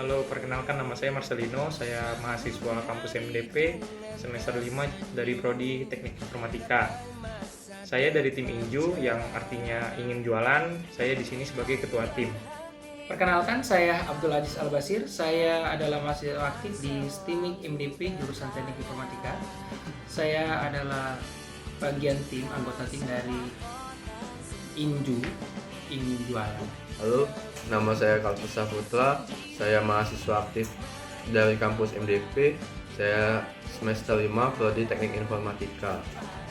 Halo, perkenalkan nama saya Marcelino, saya mahasiswa kampus MDP semester 5 dari Prodi Teknik Informatika. Saya dari tim Inju yang artinya ingin jualan, saya di sini sebagai ketua tim. Perkenalkan, saya Abdul Aziz Albasir. Saya adalah mahasiswa aktif di STIMIK MDP jurusan Teknik Informatika. Saya adalah bagian tim, anggota tim dari Inju, ingin jualan. Halo, nama saya Kalpesa Putra. Saya mahasiswa aktif dari kampus MDP. Saya semester 5 Prodi Teknik Informatika.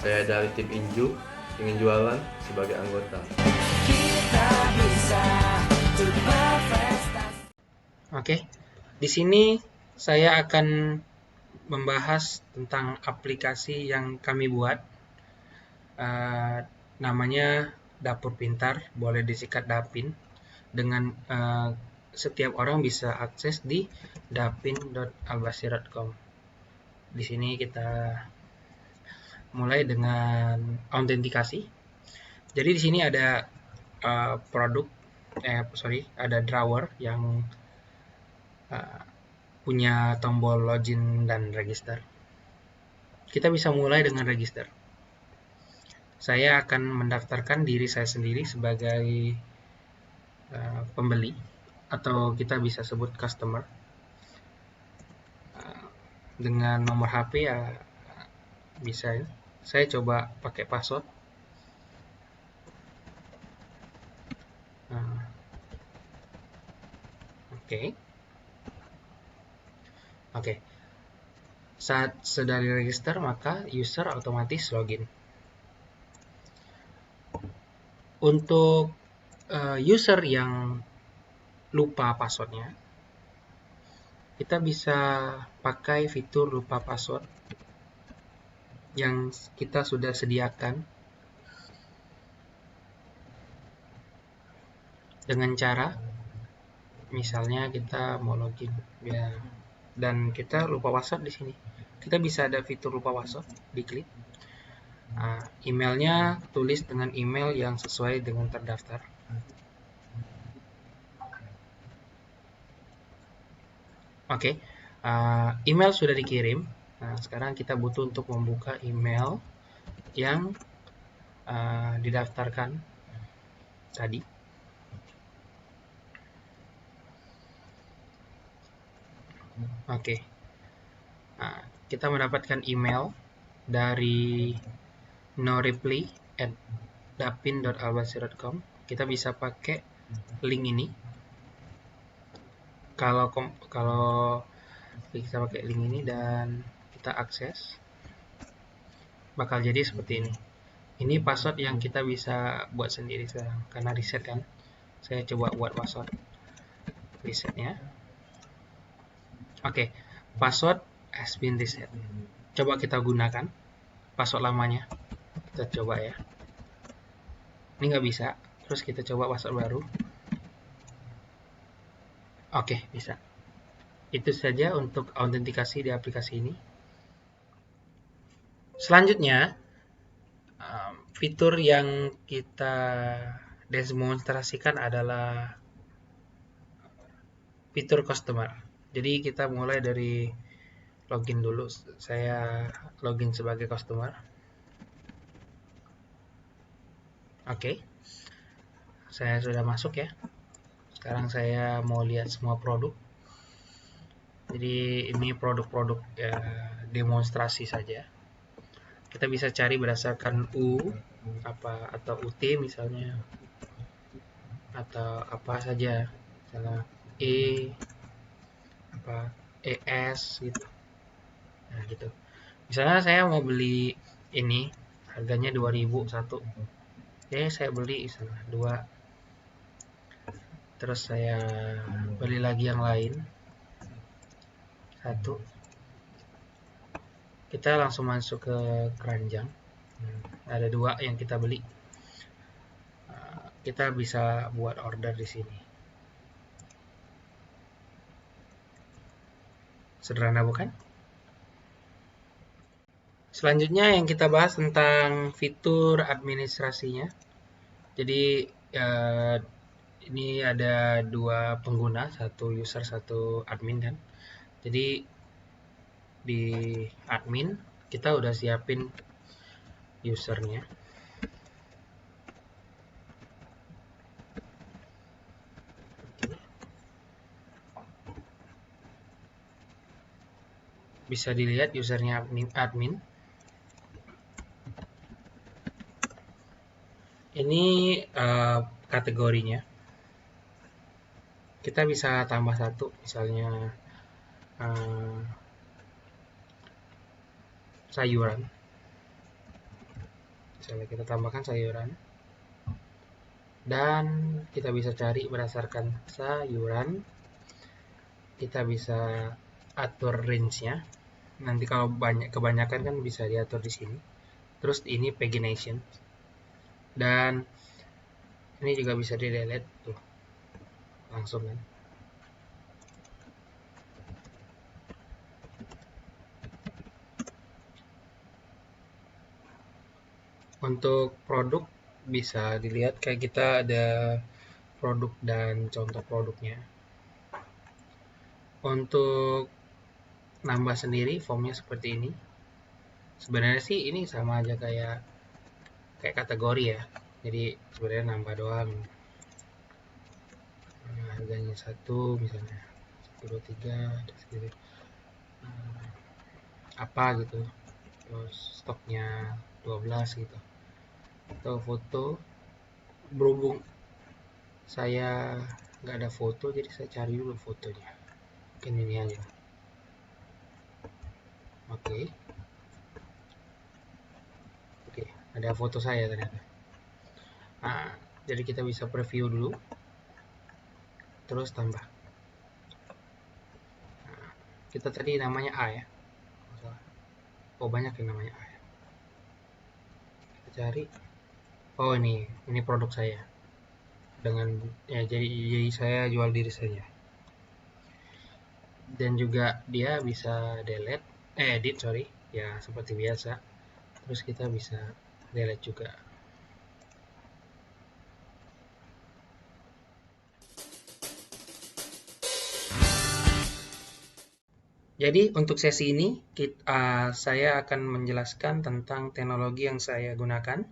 Saya dari tim Inju, ingin jualan sebagai anggota. Oke, di sini saya akan membahas tentang aplikasi yang kami buat. Namanya Dapur Pintar, boleh disingkat Dapin. Dengan setiap orang bisa akses di dapin.albasir.com. Di sini kita mulai dengan autentikasi. Jadi di sini ada ada drawer yang punya tombol login dan register. Kita bisa mulai dengan register. Saya akan mendaftarkan diri saya sendiri sebagai pembeli, atau kita bisa sebut customer. Dengan nomor HP ya bisa ya. Saya coba pakai password. Oke. Oke. Saat sudah register, maka user otomatis login. Untuk user yang lupa passwordnya, kita bisa pakai fitur lupa password yang kita sudah sediakan dengan cara misalnya kita mau login ya, dan kita lupa password di sini. Kita bisa ada fitur lupa password, diklik. Emailnya tulis dengan email yang sesuai dengan terdaftar. Oke, email sudah dikirim. Nah, sekarang kita butuh untuk membuka email yang didaftarkan tadi. Oke, kita mendapatkan email dari noreply@dapin.albasir.com. Kita bisa pakai link ini. Kalau kita pakai link ini dan kita akses, bakal jadi seperti ini. Ini password yang kita bisa buat sendiri sekarang karena reset kan. Saya coba buat password resetnya. Oke, password has been reset. Coba kita gunakan password lamanya. Kita coba ya. Ini nggak bisa. Terus kita coba password baru. Oke, bisa. Itu saja untuk autentikasi di aplikasi ini. Selanjutnya, fitur yang kita demonstrasikan adalah fitur customer. Jadi kita mulai dari login dulu. Saya login sebagai customer. Oke, saya sudah masuk ya. Sekarang saya mau lihat semua produk. Jadi ini produk-produk demonstrasi saja. Kita bisa cari berdasarkan atau UT misalnya, atau apa saja, misalnya ES gitu. Nah gitu. Misalnya saya mau beli ini, harganya 2000 satu. Saya beli misalnya 2. Terus saya beli lagi yang lain 1. Kita langsung masuk ke keranjang. Ada 2 yang kita beli. Kita bisa buat order di sini. Sederhana bukan? Selanjutnya yang kita bahas tentang fitur administrasinya. Jadi ini ada dua pengguna, satu user, satu admin kan. Jadi di admin kita udah siapin usernya. Bisa dilihat usernya admin. Ini kategorinya. Kita bisa tambah satu, misalnya sayuran. Misalnya kita tambahkan sayuran. Dan kita bisa cari berdasarkan sayuran. Kita bisa atur range-nya. Nanti kalau kebanyakan kan bisa diatur di sini. Terus ini pagination. Dan ini juga bisa di delete tuh. Langsung kan. Untuk produk bisa dilihat kayak kita ada produk dan contoh produknya. Untuk nambah sendiri formnya seperti ini. Sebenarnya sih ini sama aja kayak kategori ya. Jadi sebenarnya nambah doang. Nah, harganya 1 misalnya 123 segitu. Apa gitu. Terus stoknya 12 gitu. Atau foto, berhubung saya nggak ada foto jadi saya cari dulu fotonya. Mungkin ini aja. Oke, ada foto saya ternyata. Nah, jadi kita bisa preview dulu, terus tambah. Nah, kita tadi namanya A ya. Oh, banyak yang namanya A ya. Kita cari. Oh, ini produk saya. Dengan ya jadi saya jual diri saja. Dan juga dia bisa edit ya seperti biasa. Terus kita bisa delete juga. Jadi untuk sesi ini saya akan menjelaskan tentang teknologi yang saya gunakan.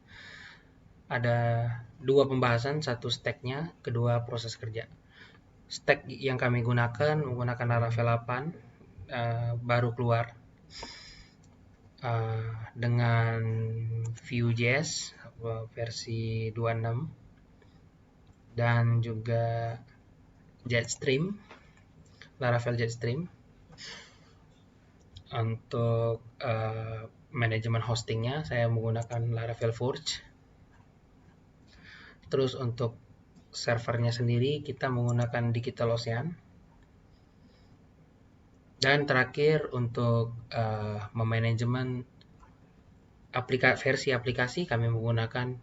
Ada dua pembahasan, satu stack-nya, kedua proses kerja. Stack yang kami gunakan menggunakan Laravel 8 baru keluar dengan Vue.js versi 26 dan juga Jetstream, Laravel Jetstream. Untuk manajemen hostingnya saya menggunakan Laravel Forge. Terus untuk servernya sendiri kita menggunakan DigitalOcean. Dan terakhir untuk memanajemen versi aplikasi kami menggunakan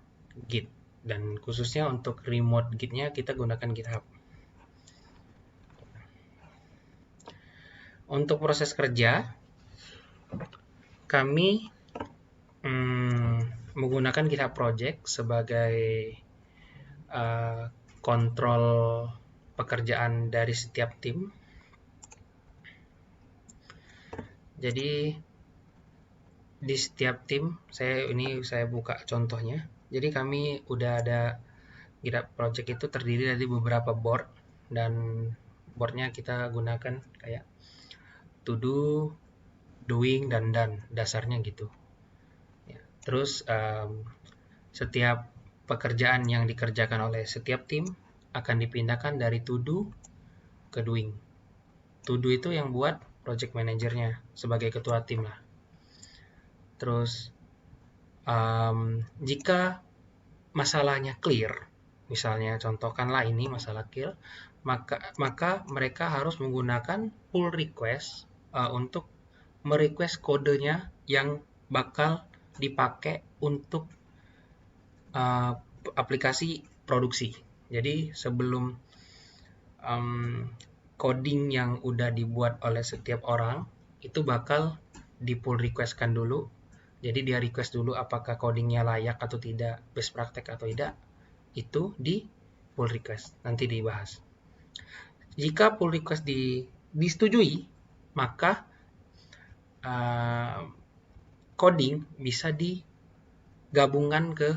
Git. Dan khususnya untuk remote Git-nya kita gunakan GitHub. Untuk proses kerja kami menggunakan GitHub Project sebagai kontrol pekerjaan dari setiap tim. Jadi di setiap tim saya buka contohnya. Jadi kami udah ada GitHub Project itu terdiri dari beberapa board, dan boardnya kita gunakan kayak to do, doing, dan done, dasarnya gitu ya. Terus setiap pekerjaan yang dikerjakan oleh setiap tim akan dipindahkan dari to do ke doing. To do itu yang buat project manajernya sebagai ketua tim lah. Terus jika masalahnya clear, misalnya contohkanlah ini masalah clear, maka mereka harus menggunakan pull request untuk merequest kodenya yang bakal dipakai untuk aplikasi produksi. Jadi sebelum coding yang udah dibuat oleh setiap orang itu bakal di pull request-kan dulu. Jadi dia request dulu apakah codingnya layak atau tidak, best praktek atau tidak. Itu di pull request, nanti dibahas. Jika pull request disetujui, maka coding bisa digabungkan ke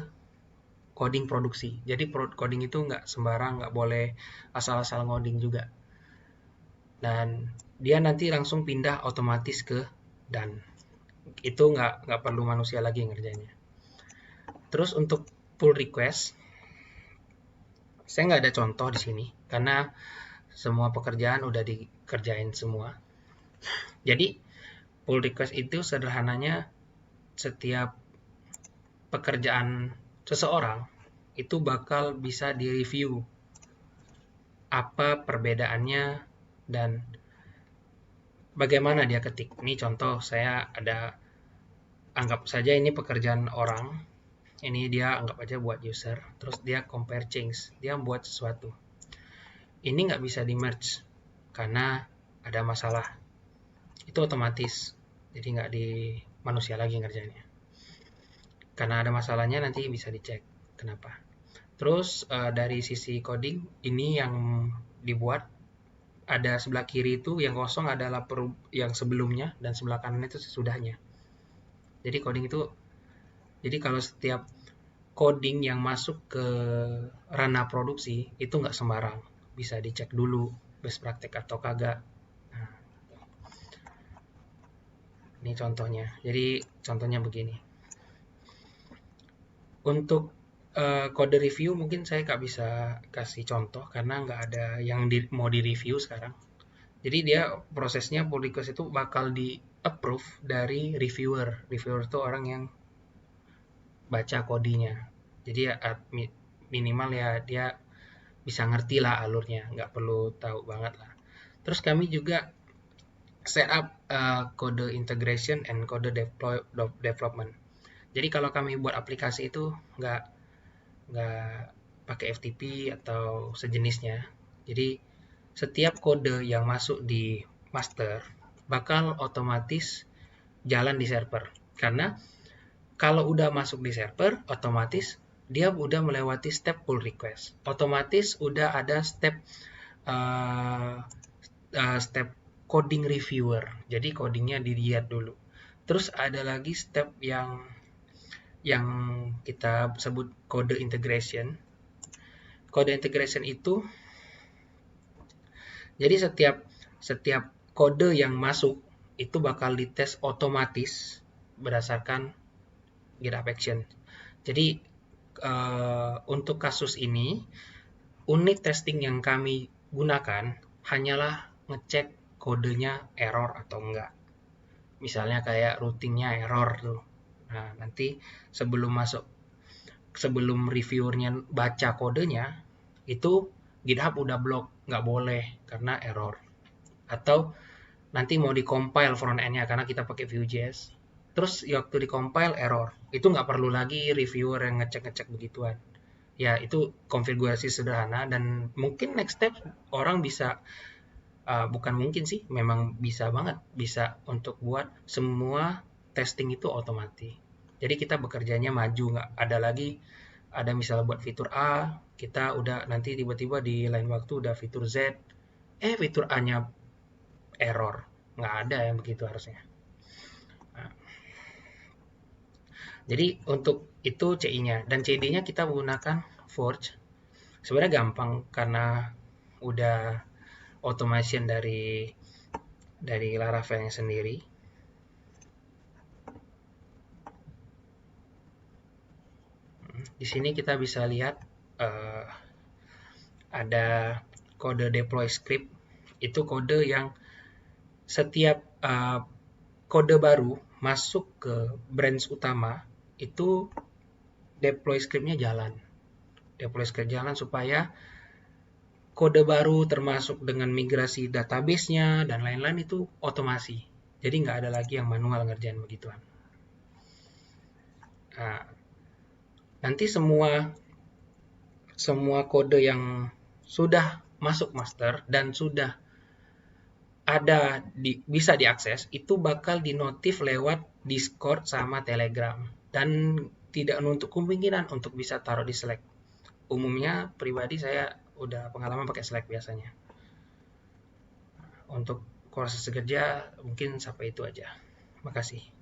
coding produksi. Jadi coding itu nggak sembarang, nggak boleh asal-asal ngoding juga. Dan dia nanti langsung pindah otomatis ke done. Itu nggak perlu manusia lagi ngerjainnya. Terus untuk pull request, saya nggak ada contoh di sini karena semua pekerjaan udah dikerjain semua. Jadi pull request itu sederhananya setiap pekerjaan seseorang itu bakal bisa direview apa perbedaannya dan bagaimana dia ketik. Ini contoh saya ada, anggap saja ini pekerjaan orang, ini dia anggap aja buat user, terus dia compare change, dia buat sesuatu. Ini nggak bisa di merge karena ada masalah, itu otomatis, jadi nggak di manusia lagi ngerjainnya. Karena ada masalahnya nanti bisa dicek kenapa. Terus dari sisi coding, ini yang dibuat ada sebelah kiri itu yang kosong adalah yang sebelumnya dan sebelah kanan itu sesudahnya. Jadi coding itu, jadi kalau setiap coding yang masuk ke ranah produksi itu nggak sembarang, bisa dicek dulu best praktek atau kagak. Nah, ini contohnya. Jadi contohnya begini. Untuk kode review mungkin saya nggak bisa kasih contoh karena nggak ada yang mau di review sekarang. Jadi dia prosesnya pull request itu bakal di approve dari reviewer. Reviewer itu orang yang baca kodenya. Jadi ya, minimal ya dia bisa ngerti lah alurnya, nggak perlu tahu banget lah. Terus kami juga set up code integration and code development. Jadi kalau kami buat aplikasi itu nggak pakai FTP atau sejenisnya. Jadi setiap kode yang masuk di master bakal otomatis jalan di server. Karena kalau udah masuk di server, otomatis dia udah melewati step pull request. Otomatis udah ada step step coding reviewer. Jadi codingnya dilihat dulu. Terus ada lagi step yang kita sebut code integration. Code integration itu jadi setiap kode yang masuk itu bakal dites otomatis berdasarkan GitHub Action. Jadi untuk kasus ini unit testing yang kami gunakan hanyalah ngecek kodenya error atau enggak. Misalnya kayak routingnya error tuh. Nah, nanti sebelum reviewernya baca kodenya, itu GitHub udah block, nggak boleh karena error. Atau nanti mau di-compile front-end-nya karena kita pakai Vue.js. Terus waktu di-compile error, itu nggak perlu lagi reviewer yang ngecek-ngecek begituan. Ya, itu konfigurasi sederhana dan mungkin next step orang bisa, bukan mungkin sih, memang bisa banget, bisa untuk buat semua testing itu otomatis. Jadi kita bekerjanya maju, nggak ada lagi, ada misalnya buat fitur A, kita udah nanti tiba-tiba di lain waktu udah fitur Z, fitur A-nya error, nggak ada yang begitu harusnya. Nah, jadi untuk itu CI-nya, dan CD-nya kita menggunakan Forge. Sebenarnya gampang karena udah automation dari Laravel-nya sendiri. Di sini kita bisa lihat ada kode deploy script. Itu kode yang setiap kode baru masuk ke branch utama itu deploy scriptnya jalan. Deploy script jalan supaya kode baru termasuk dengan migrasi database-nya dan lain-lain itu otomasi. Jadi nggak ada lagi yang manual ngerjain begituan. Nah, nanti semua kode yang sudah masuk master dan sudah ada bisa diakses itu bakal dinotif lewat Discord sama Telegram dan tidak menutup kemungkinan untuk bisa taruh di Slack. umumnya pribadi saya udah pengalaman pakai Slack biasanya. Untuk proses kerja mungkin sampai itu aja. Makasih.